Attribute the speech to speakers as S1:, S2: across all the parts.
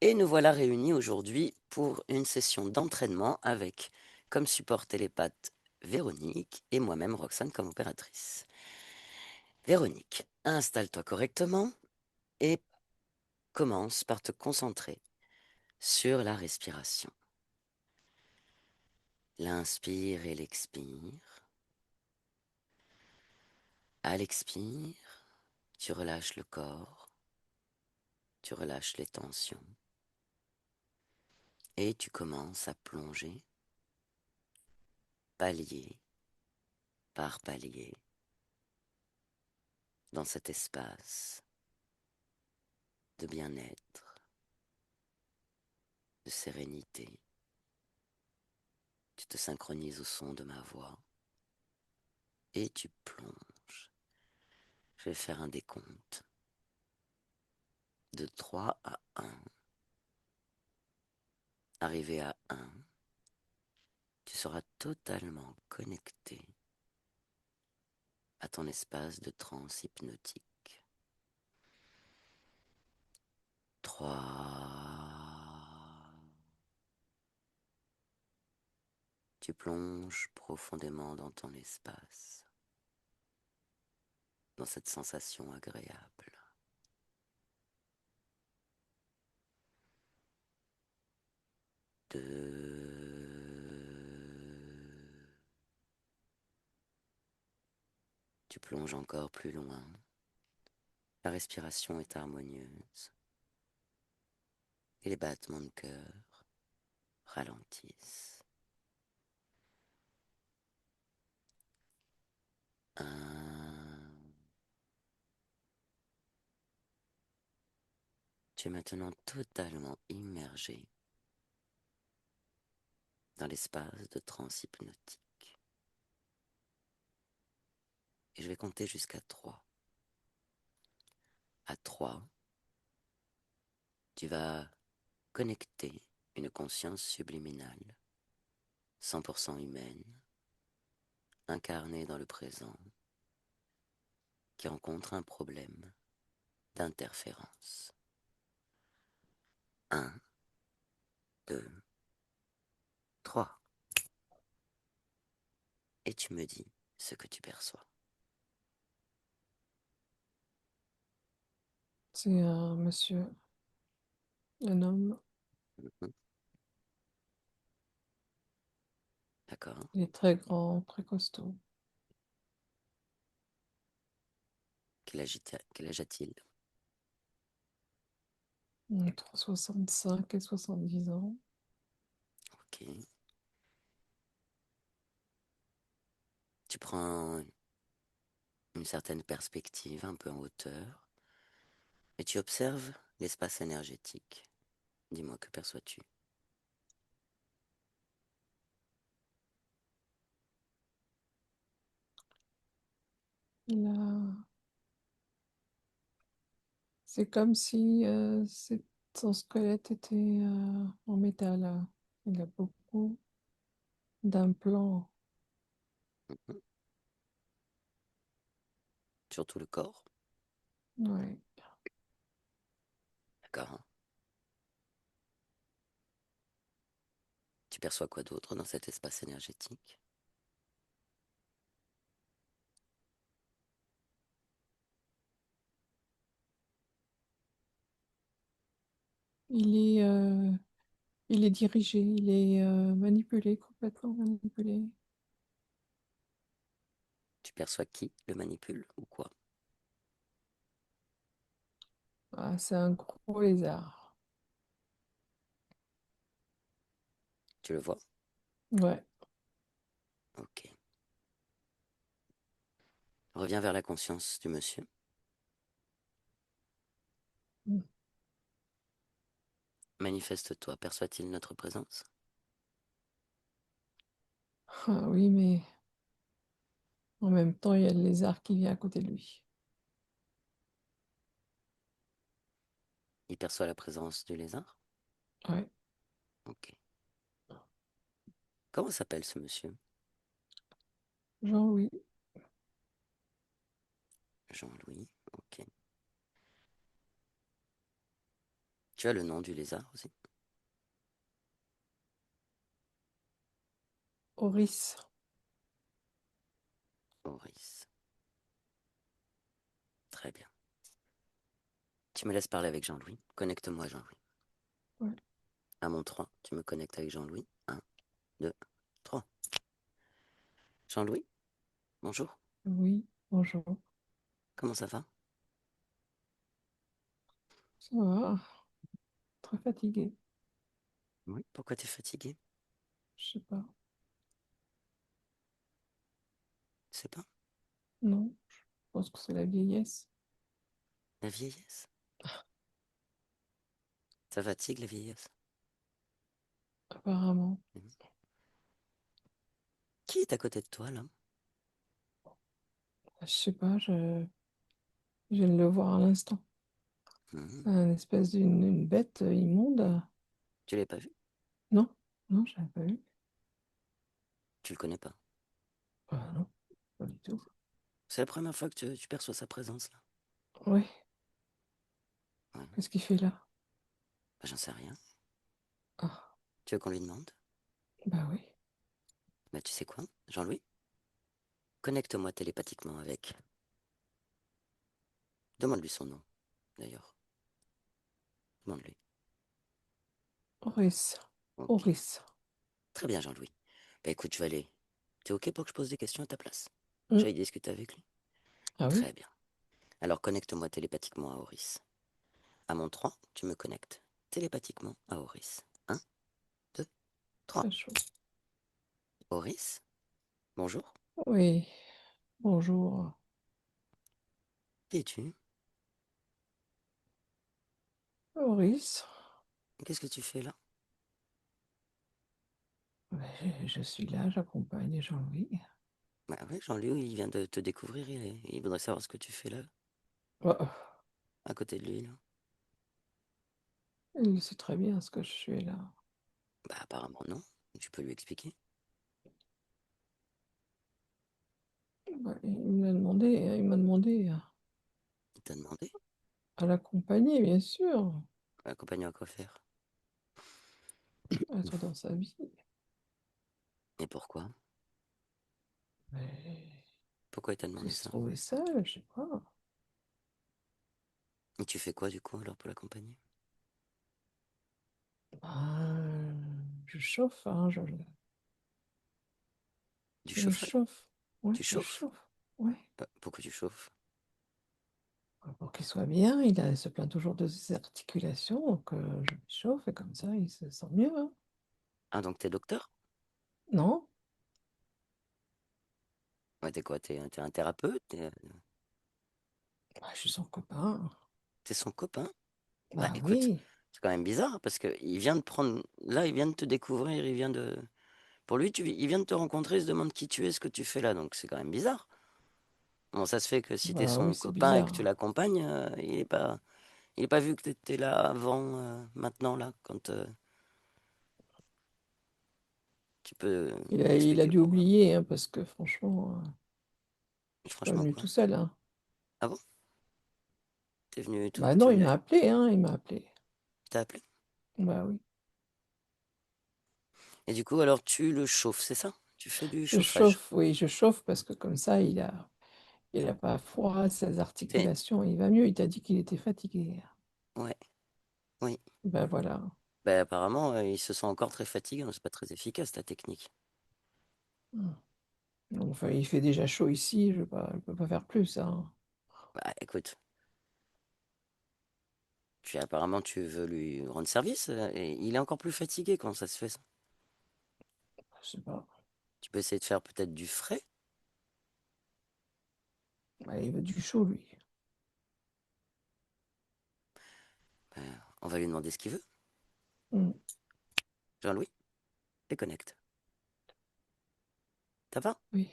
S1: Et nous voilà réunis aujourd'hui pour une session d'entraînement avec comme support télépathe Véronique et moi-même Roxane comme opératrice. Véronique, installe-toi correctement et commence par te concentrer sur la respiration. L'inspire et l'expire. À l'expire, tu relâches le corps, tu relâches les tensions et tu commences à plonger palier par palier dans cet espace de bien-être, de sérénité. Tu te synchronises au son de ma voix et tu plonges. Je vais faire un décompte de 3 à 1. Arrivé à 1, tu seras totalement connecté à ton espace de transe hypnotique. 3. Tu plonges profondément dans ton espace, dans cette sensation agréable. 2. Tu plonges encore plus loin. La respiration est harmonieuse et les battements de cœur ralentissent. 1. Tu es maintenant totalement immergé dans l'espace de transe hypnotique. Et je vais compter jusqu'à 3. À 3, tu vas connecter une conscience subliminale, 100% humaine, incarnée dans le présent, qui rencontre un problème d'interférence. 1, 2, 3. Et tu me dis ce que tu perçois.
S2: C'est un monsieur, un homme.
S1: Mhm. D'accord.
S2: Il est très grand, très costaud.
S1: Quel âge a-t-il?
S2: Entre 65 et 70 ans.
S1: Ok. Tu prends une certaine perspective, un peu en hauteur, et tu observes l'espace énergétique. Dis-moi, que perçois-tu?
S2: Il a... C'est comme si son squelette était en métal. Il a beaucoup d'implants.
S1: Mhm. Sur tout le corps?
S2: Ouais.
S1: D'accord. Tu perçois quoi d'autre dans cet espace énergétique?
S2: Il il est dirigé, il est manipulé, complètement manipulé.
S1: Tu perçois qui le manipule ou quoi?
S2: Ah, c'est un gros lézard.
S1: Tu le vois?
S2: Ouais.
S1: Ok. Reviens vers la conscience du monsieur. Manifeste-toi. Perçoit-il notre présence?
S2: Ah oui, mais en même temps, il y a le lézard qui vient à côté de lui.
S1: Il perçoit la présence du lézard?
S2: Ouais.
S1: Ok. Comment s'appelle ce monsieur?
S2: Jean-Louis.
S1: Jean-Louis. Ok. Tu as le nom du lézard aussi?
S2: Oris.
S1: Oris. Très bien. Tu me laisses parler avec Jean-Louis. Connecte-moi, Jean-Louis.
S2: Ouais.
S1: À mon 3, tu me connectes avec Jean-Louis. Un, 2, 3. Jean-Louis, bonjour.
S2: Oui, bonjour.
S1: Comment ça va?
S2: Ça va? Très fatigué.
S1: Oui. Pourquoi t'es fatigué?
S2: Je sais pas.
S1: Tu sais pas?
S2: Non, je pense que c'est la vieillesse.
S1: La vieillesse? Ça fatigue, la vieillesse?
S2: Apparemment.
S1: Mhm. Qui est à côté de toi, là?
S2: Je sais pas, je viens de le voir à l'instant.
S1: Mhm.
S2: Un espèce d'une bête immonde.
S1: Tu l'as pas vu?
S2: Non, non, je l'avais pas vu.
S1: Tu le connais pas?
S2: Ah non, pas du tout.
S1: C'est la première fois que tu perçois sa présence, là?
S2: Ouais,
S1: Ouais.
S2: qu'est-ce qu'il fait là?
S1: Bah, j'en sais rien.
S2: Ah,
S1: Tu veux qu'on lui demande?
S2: bah oui.
S1: Bah, tu sais quoi, Jean-Louis? Connecte-moi télépathiquement avec. Demande-lui son nom, d'ailleurs. Demande-lui.
S2: Oris.
S1: Ok.
S2: Oris.
S1: Très bien, Jean-Louis. Bah écoute, je vais aller. T'es ok pour que je pose des questions à ta place?
S2: Hmm.
S1: J'aille discuter avec lui.
S2: Ah oui?
S1: Très bien. Alors connecte-moi télépathiquement à Horis. À mon 3, tu me connectes télépathiquement à Horis. Un, 2, 3.
S2: Très chaud.
S1: Horis, bonjour.
S2: Oui, bonjour.
S1: Qui es-tu?
S2: Oris.
S1: Qu'est-ce que tu fais là?
S2: Ouais, je suis là, j'accompagne Jean-Louis.
S1: Bah oui, Jean-Louis, il vient de te découvrir. Il voudrait savoir ce que tu fais là,
S2: Bah,
S1: à côté de lui, là.
S2: il sait très bien ce que je suis là.
S1: Bah apparemment non. Tu peux lui expliquer.
S2: Bah, il m'a demandé
S1: Il t'a demandé.
S2: à l'accompagner, bien sûr,
S1: Accompagne à quoi faire?
S2: à être dans sa vie.
S1: Et pourquoi?
S2: Mais
S1: Pourquoi il t'a
S2: il
S1: demandé
S2: se
S1: ça?
S2: trouvait seul, je sais pas.
S1: Et tu fais quoi du coup alors pour l'accompagner?
S2: Ben, je chauffe, hein,
S1: Du
S2: je le
S1: chauffage?
S2: chauffe. Ouais,
S1: Tu
S2: je
S1: chauffes?
S2: chauffe. Ouais.
S1: Pourquoi tu chauffes?
S2: Pour qu'il soit bien, il se plaint toujours de ses articulations, donc je le chauffe et comme ça, il se sent mieux, hein.
S1: Ah donc t'es docteur?
S2: Non?
S1: Ouais, t'es quoi? T'es un thérapeute?
S2: Bah, je suis son copain.
S1: T'es son copain? Bah
S2: Bah
S1: écoute,
S2: oui.
S1: c'est quand même bizarre parce que il vient de prendre. Là, il vient de te découvrir, il vient de. Pour lui, il vient de te rencontrer, il se demande qui tu es, ce que tu fais là, donc c'est quand même bizarre. Bon, ça se fait que si t'es
S2: Bah oui,
S1: son
S2: c'est
S1: copain et que tu
S2: bizarre.
S1: l'accompagnes, il est pas vu que t'étais là avant, maintenant là, quand tu peux lui
S2: Il a
S1: expliquer
S2: dû
S1: pourquoi.
S2: oublier, hein, parce que franchement, je suis pas
S1: Franchement
S2: venue
S1: quoi.
S2: tout seul, hein.
S1: Ah bon? T'es venu tout,
S2: Bah
S1: tu
S2: non,
S1: es
S2: il
S1: venu
S2: m'a
S1: avec.
S2: appelé, hein, il m'a appelé.
S1: T'as appelé?
S2: Bah oui.
S1: Et du coup, alors tu le chauffes, c'est ça? Tu fais du
S2: Je
S1: chauffage.
S2: chauffe, oui, je chauffe parce que comme ça, il a pas froid, ses
S1: T'es-
S2: articulations, il va mieux. Il t'a dit qu'il était fatigué.
S1: Ouais, oui.
S2: Ben voilà.
S1: Bah, apparemment, il se sent encore très fatigué, c'est pas très efficace ta technique.
S2: Hmm. Enfin, il fait déjà chaud ici, je peux pas faire plus, hein.
S1: Bah écoute, apparemment tu veux lui rendre service, et il est encore plus fatigué, comment ça se fait ça?
S2: Je sais pas.
S1: Tu peux essayer de faire peut-être du frais.
S2: Bah, il veut du chaud, lui.
S1: Bah, on va lui demander ce qu'il veut.
S2: Hmm.
S1: Jean-Louis, déconnecte. Ça va?
S2: Oui,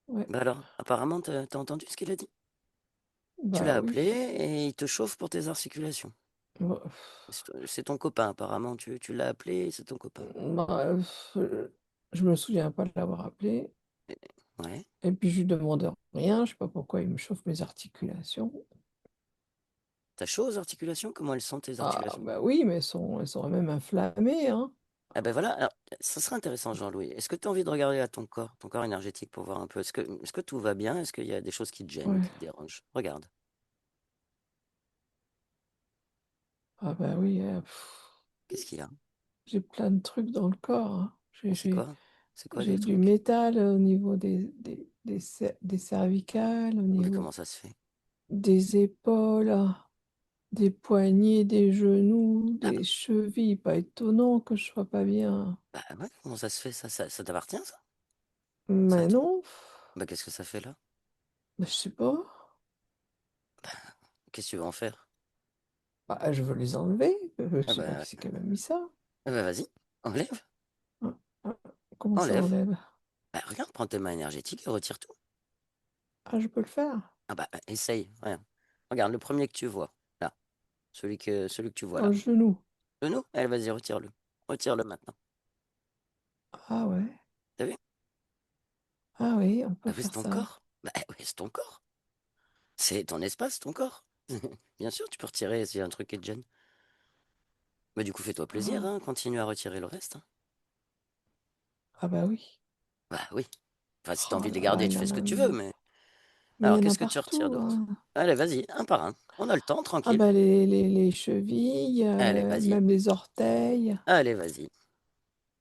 S2: ouais.
S1: Bah alors, apparemment, t'as entendu ce qu'il a dit? Tu
S2: Bah
S1: l'as
S2: oui.
S1: appelé et il te chauffe pour tes articulations.
S2: Bah,
S1: C'est ton copain, apparemment. Tu l'as appelé et c'est ton copain.
S2: bah, je me souviens pas de l'avoir appelé.
S1: Ouais.
S2: Et puis je lui demande rien, je sais pas pourquoi il me chauffe mes articulations.
S1: T'as chaud aux articulations? Comment elles sont tes
S2: Ah,
S1: articulations?
S2: bah oui, mais elles sont même inflammées, hein.
S1: Ah ben voilà, alors, ça serait intéressant, Jean-Louis. Est-ce que tu as envie de regarder à ton corps énergétique pour voir un peu? Est-ce que tout va bien? Est-ce qu'il y a des choses qui te gênent,
S2: Ouais.
S1: qui te dérangent? Regarde.
S2: Ah bah oui,
S1: Qu'est-ce qu'il y a?
S2: j'ai plein de trucs dans le corps, hein.
S1: Ah, c'est quoi? C'est quoi
S2: J'ai
S1: les
S2: du
S1: trucs?
S2: métal au niveau des cervicales, au
S1: Mais
S2: niveau
S1: comment ça se fait?
S2: des épaules, des poignets, des genoux,
S1: Ah,
S2: des chevilles. Pas étonnant que je sois pas bien.
S1: bah ouais, comment ça se fait? Ça t'appartient, ça? C'est à
S2: Mais
S1: toi?
S2: non,
S1: Bah qu'est-ce que ça fait là?
S2: bah, je sais pas.
S1: Qu'est-ce que tu veux en faire?
S2: Bah, je veux les enlever. Je
S1: Ah
S2: sais pas
S1: bah,
S2: qui c'est qui m'a mis ça.
S1: vas-y, enlève.
S2: Ah, ah, comment ça
S1: Enlève.
S2: enlève?
S1: Bah regarde, prends tes mains énergétiques et retire tout.
S2: Ah, je peux le faire.
S1: Ah bah essaye, regarde. Regarde, le premier que tu vois, là. Celui que tu vois
S2: Dans
S1: là.
S2: le genou.
S1: Genou? Allez, vas-y, retire-le. Retire-le maintenant.
S2: Ah ouais.
S1: T'as vu?
S2: Ah oui, on peut
S1: Bah oui, c'est
S2: faire
S1: ton
S2: ça.
S1: corps. Bah oui, c'est ton corps. C'est ton espace, ton corps. Bien sûr, tu peux retirer s'il y a un truc qui te gêne. Mais du coup, fais-toi plaisir,
S2: Ah,
S1: hein. Continue à retirer le reste, hein.
S2: ah bah oui.
S1: Bah oui. Enfin, si t'as
S2: Oh
S1: envie de les
S2: là là,
S1: garder,
S2: il
S1: tu
S2: y
S1: fais
S2: en
S1: ce que
S2: a
S1: tu veux,
S2: même.
S1: mais.
S2: Mais il
S1: Alors,
S2: y en a
S1: qu'est-ce que tu retires
S2: partout,
S1: d'autre?
S2: hein.
S1: Allez, vas-y, un par un. On a le temps,
S2: Ah
S1: tranquille.
S2: bah les chevilles,
S1: Allez, vas-y.
S2: même les orteils,
S1: Allez, vas-y.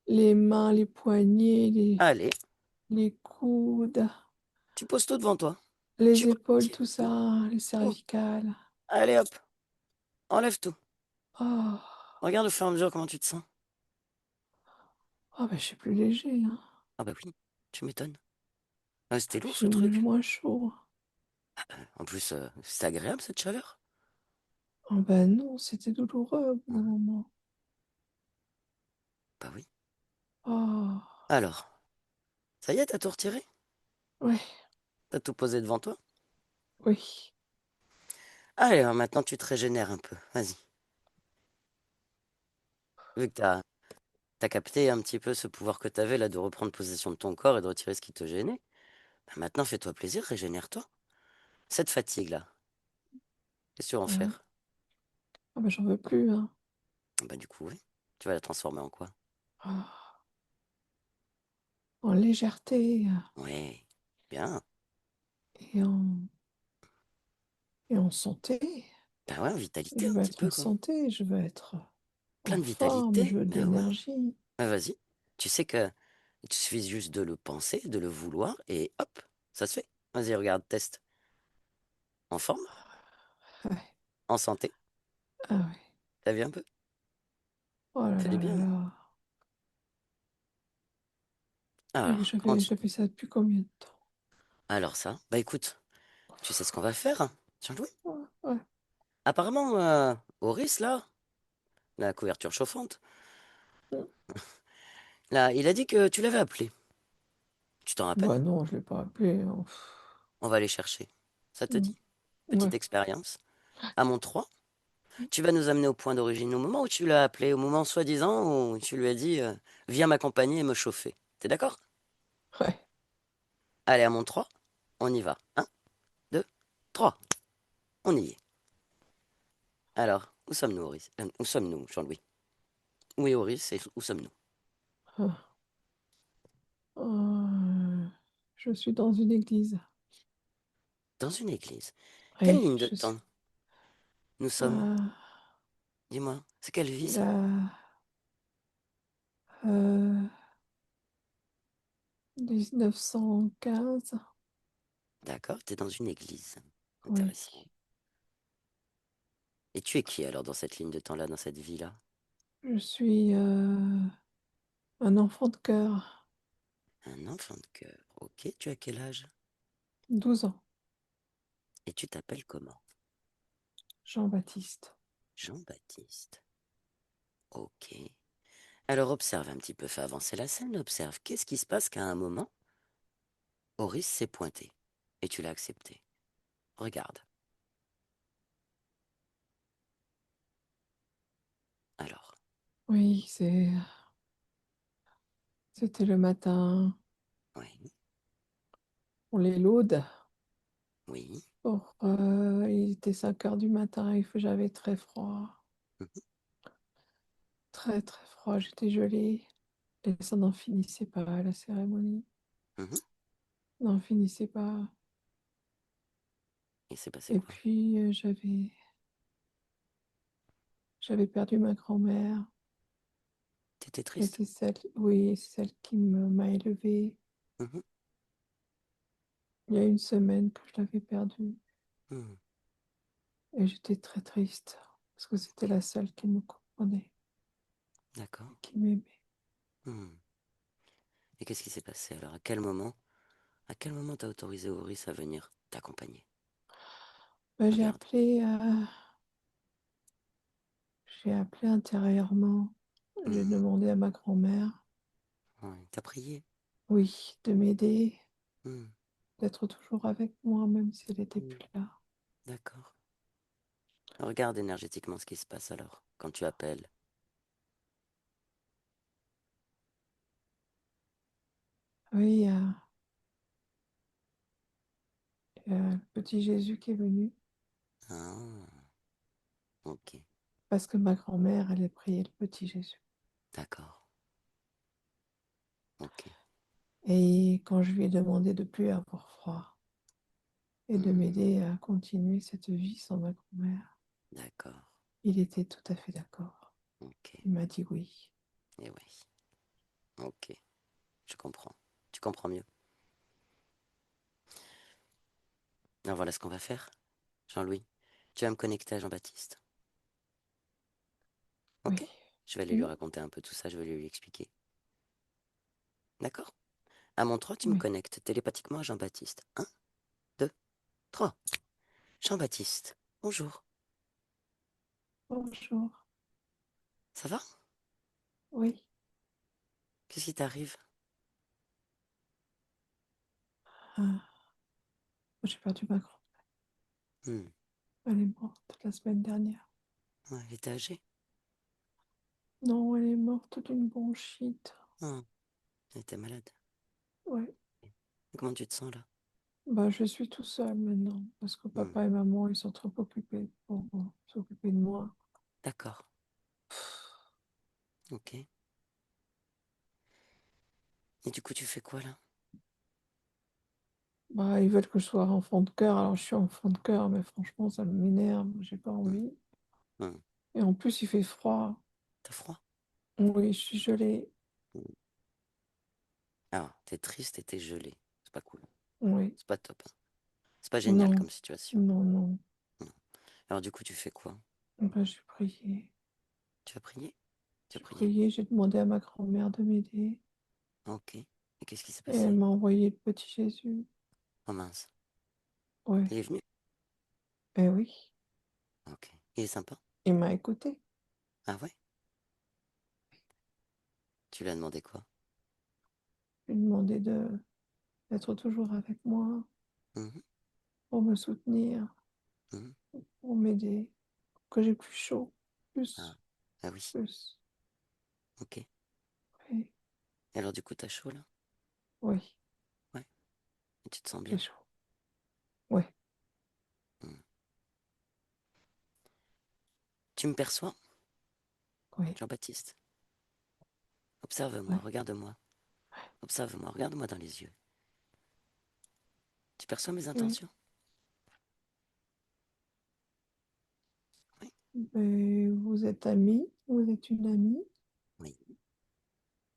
S2: les mains, les poignets,
S1: Allez,
S2: les coudes,
S1: tu poses tout devant toi.
S2: les
S1: Tu poses
S2: épaules, tout
S1: tout.
S2: ça, les
S1: Tout.
S2: cervicales.
S1: Allez, hop, enlève tout.
S2: Oh,
S1: Regarde au fur et à mesure comment tu te sens.
S2: oh bah je suis plus léger, hein.
S1: Ah bah oui, tu m'étonnes. Ah,
S2: Ah,
S1: c'était
S2: puis
S1: lourd ce
S2: j'ai
S1: truc.
S2: moins chaud.
S1: En plus, c'est agréable cette chaleur.
S2: Oh bah non, c'était douloureux au bout
S1: Ouais,
S2: d'un moment.
S1: bah oui.
S2: Oh,
S1: Alors, ça y est, t'as tout retiré?
S2: ouais,
S1: T'as tout posé devant toi?
S2: oui.
S1: Allez, alors maintenant tu te régénères un peu. Vas-y. Vu que t'as capté un petit peu ce pouvoir que t'avais là de reprendre possession de ton corps et de retirer ce qui te gênait, bah maintenant fais-toi plaisir, régénère-toi. Cette fatigue-là, qu'est-ce que tu vas en
S2: Ouais.
S1: faire?
S2: Ah bah j'en veux plus, hein.
S1: Bah du coup, oui. Tu vas la transformer en quoi?
S2: Ah, en légèreté
S1: Ouais, bien.
S2: et en santé.
S1: Bah ouais, en vitalité
S2: Je
S1: un
S2: veux
S1: petit
S2: être en
S1: peu, quoi.
S2: santé, je veux être
S1: Plein
S2: en
S1: de
S2: forme,
S1: vitalité.
S2: je veux de
S1: Bah ouais.
S2: l'énergie.
S1: Bah vas-y. Tu sais que il te suffit juste de le penser, de le vouloir, et hop, ça se fait. Vas-y, regarde, teste. En forme,
S2: Ouais.
S1: en santé.
S2: Ah ouais.
S1: T'as vu un peu?
S2: Oh là
S1: C'est
S2: là là
S1: bien.
S2: là. Et
S1: Alors, comment tu...
S2: je fais ça depuis combien de temps?
S1: Alors ça, bah écoute, tu sais ce qu'on va faire, hein, Jean-Louis?
S2: Ouais, ouais.
S1: Apparemment, Horace, là, la couverture chauffante,
S2: Mm.
S1: là, il a dit que tu l'avais appelé. Tu t'en rappelles?
S2: Bah non, je l'ai pas appelé, hein.
S1: On va aller chercher. Ça te
S2: Mm.
S1: dit? Petite
S2: Ouais.
S1: expérience. À mon 3, tu vas nous amener au point d'origine, au moment où tu l'as appelé, au moment soi-disant où tu lui as dit viens m'accompagner et me chauffer. T'es d'accord?
S2: Ouais.
S1: Allez, à mon 3, on y va. Un, 2, 3. On y est. Alors, où sommes-nous, Horace? Où sommes-nous, Jean-Louis? Où est Horace et où sommes-nous?
S2: Ah. Je suis dans une église.
S1: Dans une église. Quelle
S2: Oui,
S1: ligne de
S2: je suis.
S1: temps nous sommes?
S2: Ah,
S1: Dis-moi, c'est quelle vie ça?
S2: la, euh, 1915.
S1: D'accord, t'es dans une église.
S2: Oui.
S1: Intéressant. Et tu es qui alors dans cette ligne de temps-là, dans cette vie-là?
S2: Je suis un enfant de cœur.
S1: Un enfant de cœur. Ok, tu as quel âge?
S2: 12 ans.
S1: Et tu t'appelles comment?
S2: Jean-Baptiste.
S1: Jean-Baptiste. Ok. Alors observe un petit peu, fais avancer la scène, observe. Qu'est-ce qui se passe qu'à un moment, Horace s'est pointé et tu l'as accepté. Regarde. Alors,
S2: Oui, c'était le matin.
S1: oui,
S2: On les laude.
S1: oui.
S2: Il était 5 heures du matin, j'avais très froid,
S1: Mhm,
S2: très très froid, j'étais gelée. Et ça n'en finissait pas, la cérémonie.
S1: mhm.
S2: N'en finissait pas.
S1: Il s'est passé
S2: Et
S1: quoi?
S2: puis, j'avais perdu ma grand-mère.
S1: T'étais
S2: Et
S1: triste?
S2: c'est celle, oui, c'est celle qui m'a élevée.
S1: Mhm,
S2: Il y a une semaine que je l'avais perdue.
S1: mhm.
S2: Et j'étais très triste parce que c'était
S1: Ok,
S2: la seule qui me comprenait,
S1: d'accord.
S2: qui m'aimait.
S1: Mhm. Et qu'est-ce qui s'est passé alors? À quel moment t'as autorisé Auris à venir t'accompagner?
S2: Ben,
S1: Regarde.
S2: j'ai appelé intérieurement. J'ai
S1: Mhm.
S2: demandé à ma grand-mère,
S1: Ouais, t'as prié?
S2: oui, de m'aider,
S1: Mhm,
S2: d'être toujours avec moi, même si elle n'était
S1: mhm.
S2: plus là.
S1: D'accord. Regarde énergétiquement ce qui se passe alors, quand tu appelles.
S2: Oui, il y a le petit Jésus qui est venu
S1: Ah, ok,
S2: parce que ma grand-mère, elle a prié le petit Jésus.
S1: d'accord, ok.
S2: Et quand je lui ai demandé de plus avoir froid et de
S1: Hmm,
S2: m'aider à continuer cette vie sans ma grand-mère,
S1: d'accord,
S2: il était tout à fait d'accord.
S1: ok.
S2: Il m'a dit oui.
S1: Et oui, ok, je comprends. Tu comprends mieux. Alors voilà ce qu'on va faire. Jean-Louis, tu vas me connecter à Jean-Baptiste.
S2: Oui.
S1: Ok? Je vais aller lui
S2: Mm.
S1: raconter un peu tout ça, je vais lui expliquer. D'accord? À mon 3, tu me
S2: Oui.
S1: connectes télépathiquement à Jean-Baptiste. Un, 2, 3. Jean-Baptiste, bonjour.
S2: Bonjour.
S1: Ça va?
S2: Oui.
S1: Qu'est-ce qui t'arrive?
S2: Ah, j'ai perdu ma grand-mère.
S1: Hmm,
S2: Elle est morte la semaine dernière.
S1: ouais, il était âgé?
S2: Non, elle est morte d'une bronchite.
S1: Ah, il était malade.
S2: Ouais.
S1: Et comment tu te sens là?
S2: Bah, je suis tout seul maintenant parce que
S1: Hmm,
S2: papa et maman, ils sont trop occupés pour s'occuper de moi.
S1: d'accord, ok. Et du coup, tu fais quoi là?
S2: Bah, ils veulent que je sois enfant de cœur, alors je suis enfant de cœur, mais franchement, ça m'énerve, j'ai pas
S1: Hmm,
S2: envie.
S1: hmm.
S2: Et en plus, il fait froid.
S1: T'as froid?
S2: Oui, je suis gelée.
S1: Hmm. Ah, t'es triste et t'es gelé. C'est pas cool.
S2: Oui.
S1: C'est pas top, hein. C'est pas génial
S2: Non,
S1: comme situation.
S2: non, non.
S1: Hmm. Alors du coup, tu fais quoi?
S2: Bah, j'ai prié.
S1: Tu vas prier? Tu as
S2: J'ai
S1: prié où?
S2: prié, j'ai demandé à ma grand-mère de m'aider.
S1: Ok. Et qu'est-ce qui s'est
S2: Et elle
S1: passé?
S2: m'a envoyé le petit Jésus.
S1: Oh mince.
S2: Ouais.
S1: Il est venu?
S2: Eh oui.
S1: Ok. Il est sympa?
S2: Il m'a écouté.
S1: Ah ouais? Tu lui as demandé quoi?
S2: Je lui ai demandé d'être toujours avec moi,
S1: Mhm,
S2: pour me soutenir,
S1: mhm.
S2: pour m'aider, pour que j'ai plus chaud.
S1: Ah.
S2: Plus,
S1: Ah oui.
S2: plus.
S1: Ok. Et
S2: Oui,
S1: alors du coup, t'as chaud là?
S2: oui,
S1: Ouais. Et tu te sens
S2: j'ai
S1: bien?
S2: chaud. Oui,
S1: Hmm. Tu me perçois,
S2: oui,
S1: Jean-Baptiste? Observe-moi,
S2: oui,
S1: regarde-moi. Observe-moi, regarde-moi dans les yeux. Tu perçois mes
S2: oui.
S1: intentions? Oui.
S2: Mais vous êtes amis, vous êtes une amie,
S1: Oui.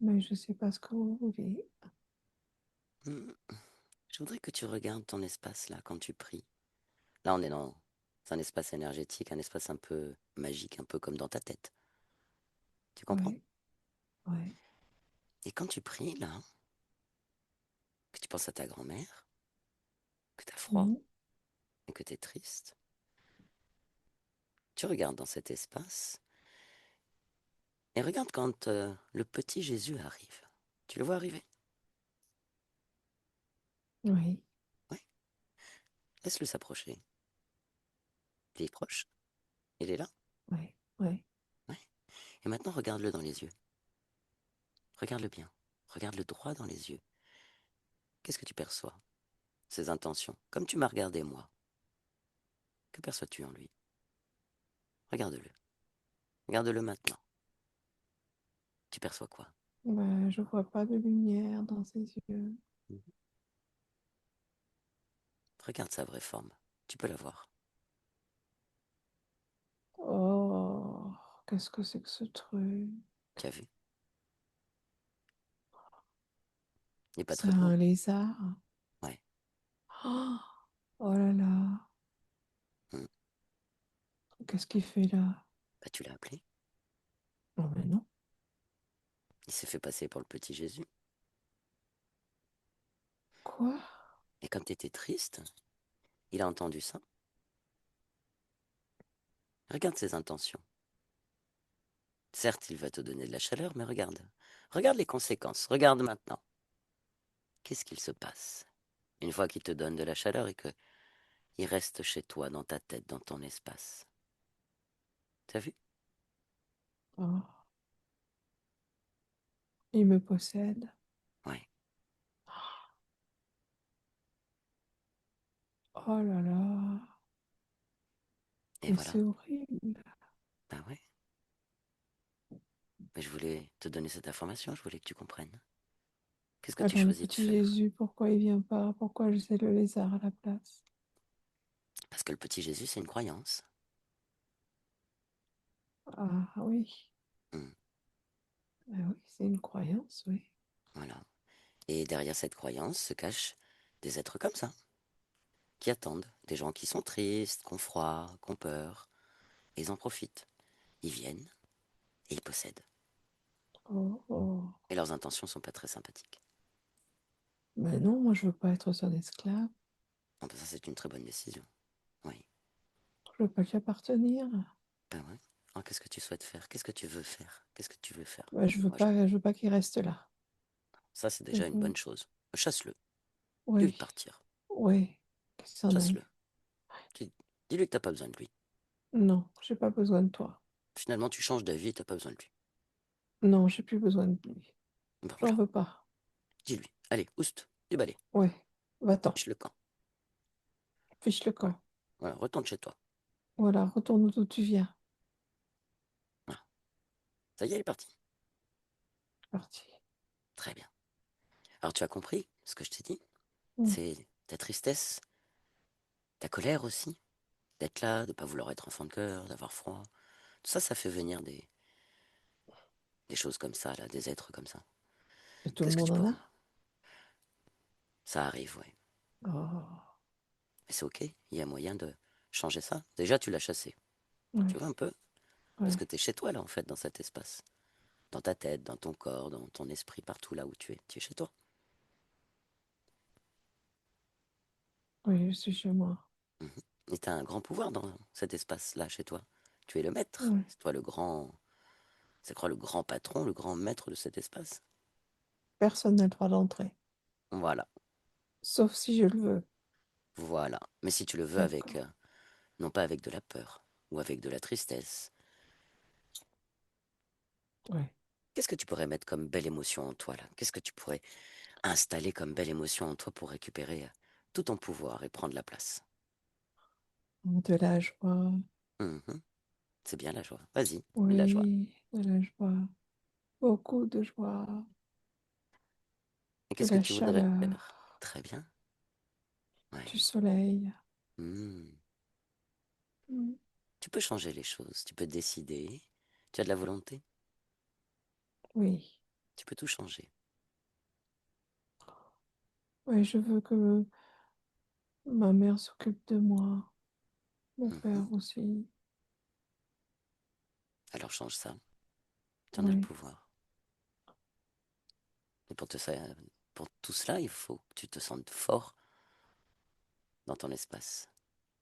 S2: mais je ne sais pas ce que vous voulez.
S1: Hmm. Je voudrais que tu regardes ton espace là quand tu pries. Là, on est dans un espace énergétique, un espace un peu magique, un peu comme dans ta tête. Tu comprends?
S2: Oui, oui,
S1: Et quand tu pries là, que tu penses à ta grand-mère, que tu as froid
S2: mm,
S1: et que tu es triste, tu regardes dans cet espace et regarde quand le petit Jésus arrive. Tu le vois arriver?
S2: oui,
S1: Oui. Laisse-le s'approcher. Il est proche. Il est là.
S2: oui, oui.
S1: Ouais. Et maintenant, regarde-le dans les yeux. Regarde-le bien. Regarde-le droit dans les yeux. Qu'est-ce que tu perçois? Ses intentions. Comme tu m'as regardé moi. Que perçois-tu en lui? Regarde-le. Regarde-le maintenant. Tu perçois quoi?
S2: Ben, je vois pas de lumière dans ses yeux.
S1: Mhm. Regarde sa vraie forme. Tu peux la voir.
S2: Oh, qu'est-ce que c'est que ce truc?
S1: Tu as vu? Il n'est pas
S2: C'est
S1: très beau.
S2: un lézard.
S1: Ouais.
S2: Oh, oh là là,
S1: Hmm.
S2: qu'est-ce qu'il fait là?
S1: Bah, tu l'as appelé.
S2: Non, mais non.
S1: Il s'est fait passer pour le petit Jésus.
S2: Quoi?
S1: Et quand tu étais triste, il a entendu ça. Regarde ses intentions. Certes, il va te donner de la chaleur, mais regarde. Regarde les conséquences. Regarde maintenant. Qu'est-ce qu'il se passe une fois qu'il te donne de la chaleur et qu'il reste chez toi, dans ta tête, dans ton espace? T'as vu?
S2: Oh, il me possède.
S1: Ouais.
S2: Oh là là,
S1: Et
S2: mais
S1: voilà.
S2: c'est horrible.
S1: Ben ouais. Mais je voulais te donner cette information, je voulais que tu comprennes. Qu'est-ce que tu
S2: Alors le
S1: choisis de
S2: petit
S1: faire?
S2: Jésus, pourquoi il vient pas? Pourquoi je sais le lézard à la place?
S1: Parce que le petit Jésus, c'est une croyance.
S2: Ah oui,
S1: Hmm.
S2: ah oui, c'est une croyance, oui.
S1: Voilà. Et derrière cette croyance se cachent des êtres comme ça, qui attendent, des gens qui sont tristes, qui ont froid, qui ont peur, et ils en profitent. Ils viennent et ils possèdent.
S2: Oh, oh.
S1: Et leurs intentions sont pas très sympathiques.
S2: Mais non, moi je veux pas être son esclave.
S1: Ah ben ça, c'est une très bonne décision. Oui.
S2: Je veux pas lui appartenir.
S1: Ben ouais. Alors, qu'est-ce que tu souhaites faire? Qu'est-ce que tu veux faire? Qu'est-ce que tu veux faire?
S2: Ben,
S1: Moi,
S2: je veux pas qu'il reste là.
S1: ça, c'est
S2: Je
S1: déjà une
S2: veux,
S1: bonne chose. Chasse-le. Dis-lui de
S2: oui,
S1: partir.
S2: oui, qu'il s'en
S1: Chasse-le.
S2: aille.
S1: Dis-lui que t'as pas besoin de lui.
S2: Non, j'ai pas besoin de toi.
S1: Finalement, tu changes d'avis et t'as pas besoin de lui.
S2: Non, j'ai plus besoin de lui.
S1: Ben
S2: J'en
S1: voilà.
S2: veux pas.
S1: Dis-lui. Allez, oust, du balai.
S2: Ouais, va-t'en,
S1: Fiche le camp.
S2: fiche le
S1: Voilà.
S2: camp.
S1: Voilà, retourne chez toi.
S2: Voilà, retourne d'où tu viens.
S1: Voilà. Ça y est, elle est partie.
S2: Parti.
S1: Très bien. Alors, tu as compris ce que je t'ai dit?
S2: Mm.
S1: C'est ta tristesse, ta colère aussi, d'être là, de ne pas vouloir être enfant de cœur, d'avoir froid. Tout ça, ça fait venir des choses comme ça, là, des êtres comme ça.
S2: Et tout le
S1: Qu'est-ce que
S2: monde
S1: tu
S2: en
S1: peux...
S2: a?
S1: Ça arrive, ouais.
S2: Oh,
S1: Mais c'est ok, il y a moyen de changer ça. Déjà, tu l'as chassé.
S2: oui,
S1: Tu vois un peu? Parce
S2: oui,
S1: que tu es chez toi, là, en fait, dans cet espace. Dans ta tête, dans ton corps, dans ton esprit, partout là où tu es. Tu es chez toi.
S2: oui, je suis chez moi.
S1: Mhm. Et tu as un grand pouvoir dans cet espace-là, chez toi. Tu es le maître.
S2: Oui.
S1: C'est toi le grand... C'est quoi le grand patron, le grand maître de cet espace?
S2: Personne n'a le droit d'entrer,
S1: Voilà.
S2: sauf si je le veux.
S1: Voilà. Mais si tu le veux avec...
S2: D'accord.
S1: non pas avec de la peur ou avec de la tristesse.
S2: Oui.
S1: Qu'est-ce que tu pourrais mettre comme belle émotion en toi là? Qu'est-ce que tu pourrais installer comme belle émotion en toi pour récupérer tout ton pouvoir et prendre la place?
S2: De la joie.
S1: Mhm. C'est bien la joie. Vas-y, mets de la joie.
S2: Oui, de la joie. Beaucoup de joie.
S1: Et
S2: De
S1: qu'est-ce que
S2: la
S1: tu voudrais
S2: chaleur.
S1: faire? Très bien.
S2: Du
S1: Ouais.
S2: soleil.
S1: Hmm.
S2: Mm.
S1: Tu peux changer les choses, tu peux décider. Tu as de la volonté,
S2: Oui.
S1: tu peux tout changer.
S2: Oui, je veux que ma mère s'occupe de moi. Mon
S1: Mhm.
S2: père aussi.
S1: Alors change ça. Tu en as le
S2: Oui,
S1: pouvoir. Et pour tout cela, il faut que tu te sentes fort dans ton espace,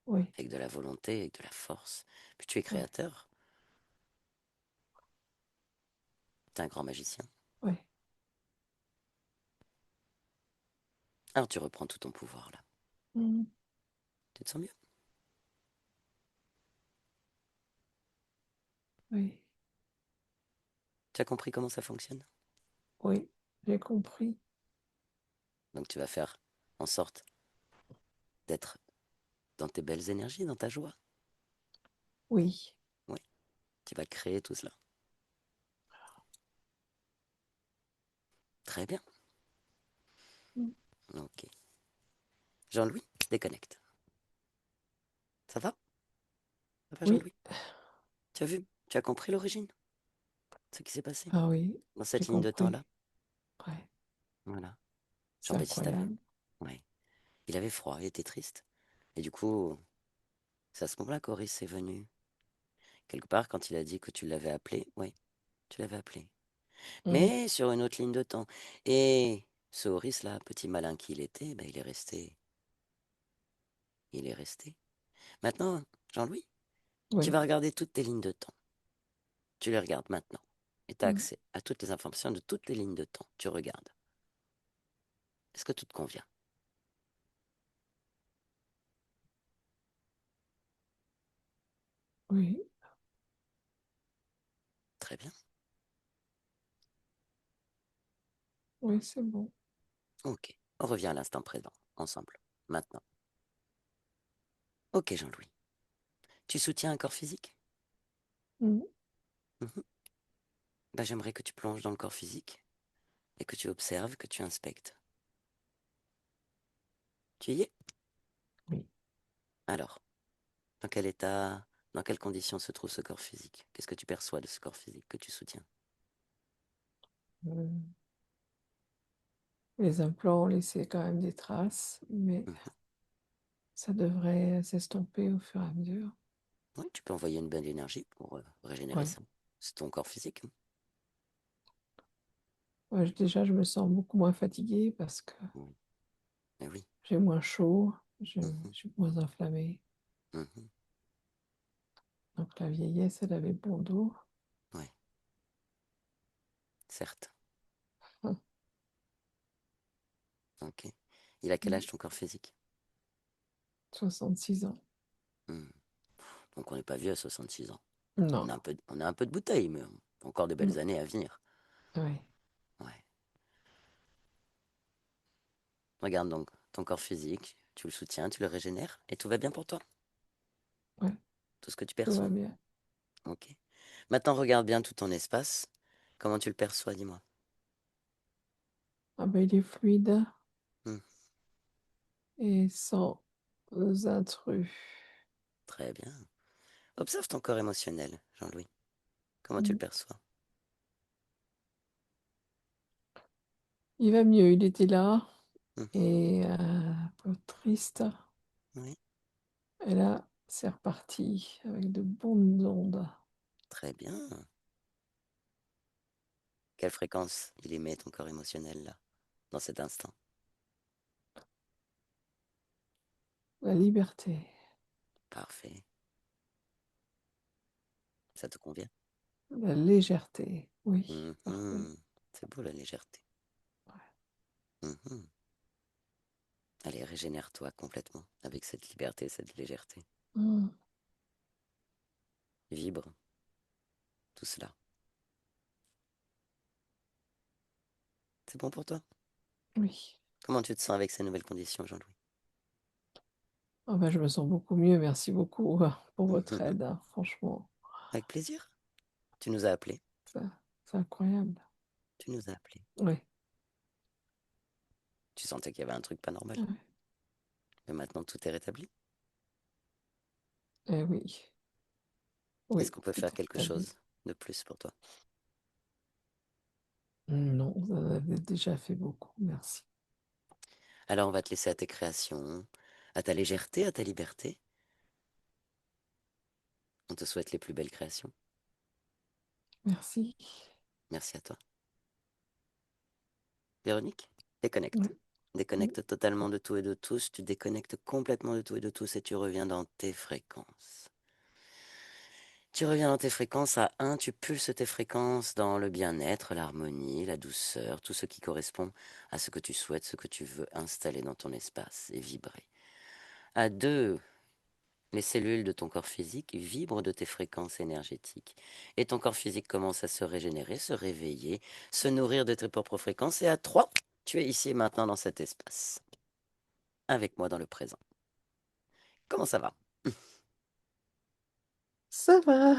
S2: oui,
S1: avec de la volonté, avec de la force. Puis tu es
S2: oui,
S1: créateur, tu es un grand magicien.
S2: oui,
S1: Alors tu reprends tout ton pouvoir là.
S2: mm,
S1: Tu te sens mieux?
S2: oui,
S1: Tu as compris comment ça fonctionne?
S2: oui, j'ai compris.
S1: Donc tu vas faire en sorte d'être dans tes belles énergies, dans ta joie.
S2: Oui.
S1: Oui, tu vas créer tout cela. Très bien.
S2: Mm.
S1: Ok. Jean-Louis, déconnecte. Ça va? Ça va,
S2: Oui.
S1: Jean-Louis? Tu as vu? Tu as compris l'origine? Ce qui s'est passé
S2: Ah oui,
S1: dans
S2: j'ai
S1: cette ligne de
S2: compris.
S1: temps-là?
S2: Ouais.
S1: Voilà.
S2: C'est
S1: Jean-Baptiste avait.
S2: incroyable.
S1: Ouais. Il avait froid, il était triste. Et du coup, c'est à ce moment-là qu'Horis est venu. Quelque part, quand il a dit que tu l'avais appelé, oui, tu l'avais appelé.
S2: Mm.
S1: Mais sur une autre ligne de temps. Et ce Horis-là, petit malin qu'il était, ben, il est resté. Il est resté. Maintenant, Jean-Louis, tu
S2: Oui.
S1: vas regarder toutes tes lignes de temps. Tu les regardes maintenant. Et tu as
S2: Mm.
S1: accès à toutes les informations de toutes les lignes de temps. Tu regardes. Est-ce que tout te convient?
S2: Oui.
S1: Très bien.
S2: Oui, c'est bon.
S1: Ok. On revient à l'instant présent, ensemble. Maintenant. Ok, Jean-Louis. Tu soutiens un corps physique?
S2: Mm.
S1: Mhm. Ben, j'aimerais que tu plonges dans le corps physique et que tu observes, que tu inspectes. Tu y es?
S2: Oui.
S1: Alors, dans quel état, dans quelles conditions se trouve ce corps physique? Qu'est-ce que tu perçois de ce corps physique que tu soutiens?
S2: Les implants ont laissé quand même des traces, mais
S1: Mhm.
S2: ça devrait s'estomper au fur et à mesure.
S1: Oui, tu peux envoyer une bonne énergie pour régénérer
S2: Ouais.
S1: ça. C'est ton corps physique, hein.
S2: Ouais, déjà, je me sens beaucoup moins fatiguée parce que
S1: Oui. Eh oui.
S2: j'ai moins chaud,
S1: Mhm.
S2: je suis moins inflammée.
S1: Mhm.
S2: Donc la vieillesse, elle avait bon dos.
S1: Ouais, certes.
S2: Hum,
S1: Ok. Il a quel
S2: hum.
S1: âge ton corps physique?
S2: 66 ans.
S1: Hmm. Donc on n'est pas vieux à 66 ans.
S2: Non.
S1: On a un peu de bouteille, mais encore de
S2: Hum.
S1: belles années à venir.
S2: Ouais.
S1: Ouais. Regarde donc ton corps physique, tu le soutiens, tu le régénères, et tout va bien pour toi.
S2: Ouais.
S1: Tout ce que tu
S2: Tout va
S1: perçois.
S2: bien.
S1: Ok. Maintenant, regarde bien tout ton espace. Comment tu le perçois, dis-moi.
S2: Ah ben, il est fluide
S1: Hmm.
S2: et sans intrus.
S1: Très bien. Observe ton corps émotionnel, Jean-Louis. Comment tu le
S2: Hum.
S1: perçois?
S2: Il va mieux, il était là
S1: Mhm.
S2: et un peu triste.
S1: Oui,
S2: Et là, c'est reparti avec de bonnes ondes.
S1: très bien. Quelle fréquence il émet ton corps émotionnel là, dans cet instant?
S2: La liberté,
S1: Parfait. Ça te convient?
S2: la légèreté. Oui, parfait.
S1: Mhm. C'est beau la légèreté. Mhm. Allez, régénère-toi complètement avec cette liberté, cette légèreté.
S2: Hum.
S1: Vibre, tout cela. C'est bon pour toi?
S2: Oui.
S1: Comment tu te sens avec ces nouvelles conditions, Jean-Louis?
S2: Ah ben, je me sens beaucoup mieux. Merci beaucoup pour votre
S1: Mhm.
S2: aide, hein. Franchement,
S1: Avec plaisir. Tu nous as appelés.
S2: ça- c'est incroyable.
S1: Tu nous as appelés.
S2: Oui,
S1: Tu sentais qu'il y avait un truc pas normal.
S2: ouais.
S1: Mais maintenant, tout est rétabli.
S2: Eh oui,
S1: Est-ce
S2: oui,
S1: qu'on peut
S2: tout
S1: faire
S2: est
S1: quelque
S2: rétabli.
S1: chose de plus pour toi?
S2: Non, vous en avez déjà fait beaucoup. Merci.
S1: Alors, on va te laisser à tes créations, à ta légèreté, à ta liberté. On te souhaite les plus belles créations.
S2: Merci.
S1: Merci à toi. Véronique, déconnecte.
S2: Ouais. Mm.
S1: Déconnecte totalement de tout et de tous. Tu déconnectes complètement de tout et de tous et tu reviens dans tes fréquences. Tu reviens dans tes fréquences à un, tu pulses tes fréquences dans le bien-être, l'harmonie, la douceur, tout ce qui correspond à ce que tu souhaites, ce que tu veux installer dans ton espace et vibrer. À 2, les cellules de ton corps physique vibrent de tes fréquences énergétiques. Et ton corps physique commence à se régénérer, se réveiller, se nourrir de tes propres fréquences. Et à 3, tu es ici et maintenant dans cet espace, avec moi dans le présent. Comment ça va?
S2: Ça va.